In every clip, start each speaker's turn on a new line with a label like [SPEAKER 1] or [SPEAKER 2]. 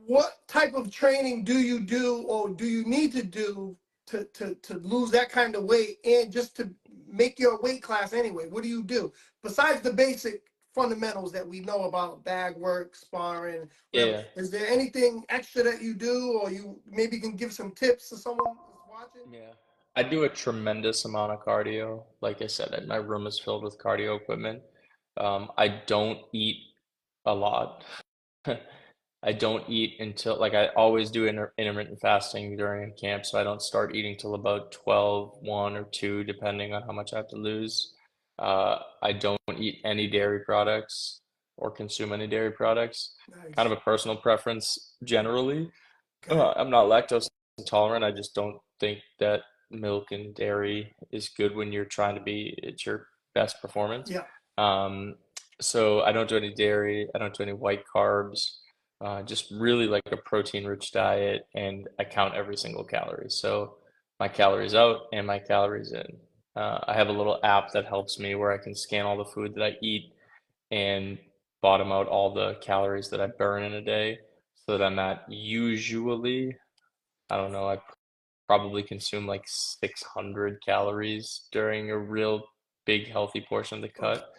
[SPEAKER 1] what type of training do you do, or do you need to do to lose that kind of weight, and just to make your weight class anyway? What do you do besides the basic fundamentals that we know about bag work, sparring, whatever?
[SPEAKER 2] Yeah.
[SPEAKER 1] Is there anything extra that you do, or you maybe can give some tips to someone who's watching?
[SPEAKER 2] Yeah. I do a tremendous amount of cardio. Like I said, my room is filled with cardio equipment. I don't eat a lot. I don't eat until, like, I always do intermittent fasting during camp, so I don't start eating till about 12, 1 or 2, depending on how much I have to lose. I don't eat any dairy products or consume any dairy products. Kind
[SPEAKER 1] Nice.
[SPEAKER 2] of a personal preference generally.
[SPEAKER 1] Okay.
[SPEAKER 2] I'm not lactose intolerant. I just don't think that milk and dairy is good when you're trying to be at your best performance.
[SPEAKER 1] Yeah.
[SPEAKER 2] Um, so I don't do any dairy. I don't do any white carbs. Just really like a protein-rich diet, and I count every single calorie. So my calories out and my calories in. I have a little app that helps me where I can scan all the food that I eat and bottom out all the calories that I burn in a day, so that I'm at usually, I don't know, I probably consume like 600 calories during a real big healthy portion of the
[SPEAKER 1] Okay.
[SPEAKER 2] cut.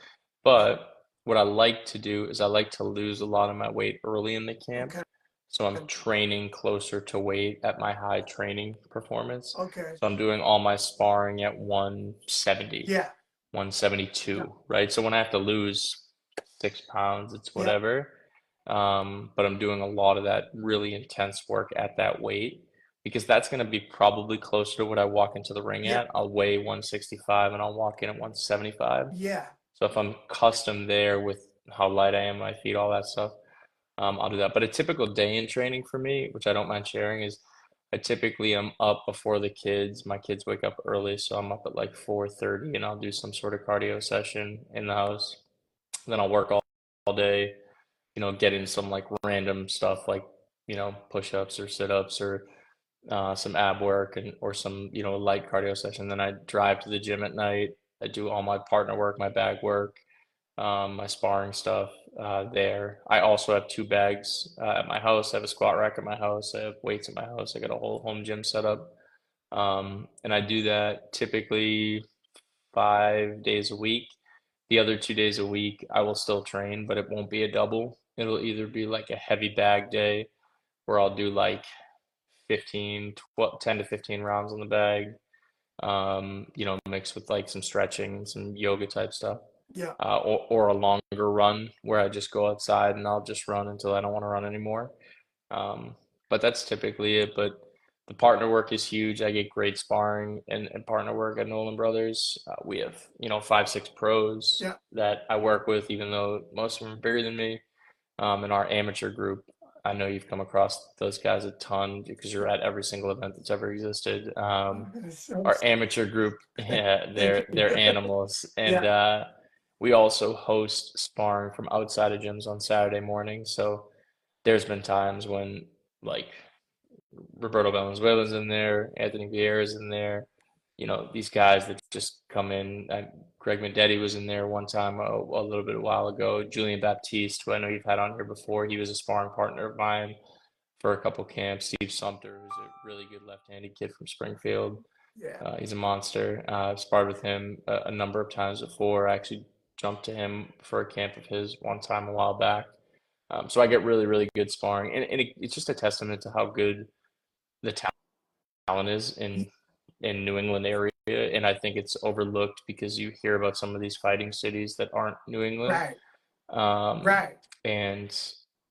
[SPEAKER 2] But what I like to do is I like to lose a lot of my weight early in the camp.
[SPEAKER 1] Okay.
[SPEAKER 2] So I'm training closer to weight at my high training performance.
[SPEAKER 1] Okay.
[SPEAKER 2] So I'm doing all my sparring at 170,
[SPEAKER 1] Yeah.
[SPEAKER 2] 172, right? So when I have to lose 6 pounds, it's
[SPEAKER 1] Yeah.
[SPEAKER 2] whatever. But I'm doing a lot of that really intense work at that weight because that's going to be probably closer to what I walk into the ring
[SPEAKER 1] Yeah.
[SPEAKER 2] at. I'll weigh 165 and I'll walk in at 175.
[SPEAKER 1] Yeah.
[SPEAKER 2] So if I'm custom there with how light I am, my feet, all that stuff, I'll do that. But a typical day in training for me, which I don't mind sharing, is I typically am up before the kids. My kids wake up early, so I'm up at like 4:30 and I'll do some sort of cardio session in the house. Then I'll work all day, get in some like random stuff like, push-ups or sit-ups or some ab work and or some, light cardio session. Then I drive to the gym at night. I do all my partner work, my bag work, my sparring stuff there. I also have 2 bags at my house. I have a squat rack at my house. I have weights at my house. I got a whole home gym set up. And I do that typically 5 days a week. The other 2 days a week, I will still train, but it won't be a double. It'll either be like a heavy bag day where I'll do like 10 to 15 rounds on the bag, mixed with like some stretching, some yoga type stuff,
[SPEAKER 1] Yeah.
[SPEAKER 2] or a longer run where I just go outside and I'll just run until I don't want to run anymore. Um, but that's typically it. But the partner work is huge. I get great sparring and partner work at Nolan Brothers. We have, 5, 6 pros
[SPEAKER 1] Yeah.
[SPEAKER 2] that I work with, even though most of them are bigger than me. In our amateur group, I know you've come across those guys a ton because you're at every single event that's ever existed.
[SPEAKER 1] So
[SPEAKER 2] Our amateur group, yeah,
[SPEAKER 1] thank
[SPEAKER 2] they're
[SPEAKER 1] you.
[SPEAKER 2] animals, and
[SPEAKER 1] Yeah.
[SPEAKER 2] we also host sparring from outside of gyms on Saturday mornings. So there's been times when like Roberto Valenzuela's in there, Anthony Vieira's in there, these guys that just come in. Greg Mendetti was in there one time a little bit a while ago. Julian Baptiste, who I know you've had on here before, he was a sparring partner of mine for a couple camps. Steve Sumter, who's a really good left-handed kid from Springfield.
[SPEAKER 1] Yeah.
[SPEAKER 2] He's a monster. I've sparred with him a number of times before. I actually jumped to him for a camp of his one time a while back. So I get really, really good sparring. And it's just a testament to how good the talent is in New England area. And I think it's overlooked because you hear about some of these fighting cities that aren't New England.
[SPEAKER 1] Right.
[SPEAKER 2] Um,
[SPEAKER 1] Right.
[SPEAKER 2] and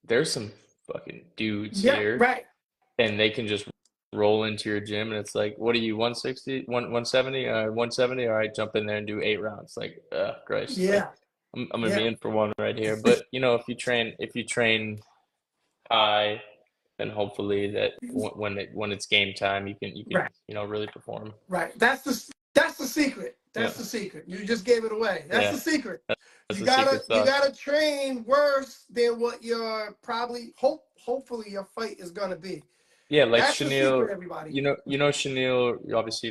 [SPEAKER 2] there's some fucking dudes
[SPEAKER 1] Yeah.
[SPEAKER 2] here
[SPEAKER 1] Right.
[SPEAKER 2] and they can just roll into your gym and it's like, what are you, 160, 170, 170? All right, jump in there and do 8 rounds. Like, Christ, like
[SPEAKER 1] Yeah.
[SPEAKER 2] I'm gonna be
[SPEAKER 1] Yeah.
[SPEAKER 2] in for one right here. But if you train high, then hopefully that when it's game time, you can
[SPEAKER 1] Right.
[SPEAKER 2] really perform.
[SPEAKER 1] Right. That's the secret.
[SPEAKER 2] Yeah,
[SPEAKER 1] That's the secret. You just gave it away. That's
[SPEAKER 2] yeah,
[SPEAKER 1] the secret.
[SPEAKER 2] that's
[SPEAKER 1] You
[SPEAKER 2] the
[SPEAKER 1] gotta
[SPEAKER 2] secret
[SPEAKER 1] you
[SPEAKER 2] sauce.
[SPEAKER 1] gotta train worse than what you're probably hopefully your fight is gonna be.
[SPEAKER 2] Yeah, like
[SPEAKER 1] That's the
[SPEAKER 2] Chanel,
[SPEAKER 1] secret, everybody.
[SPEAKER 2] Chanel. Obviously,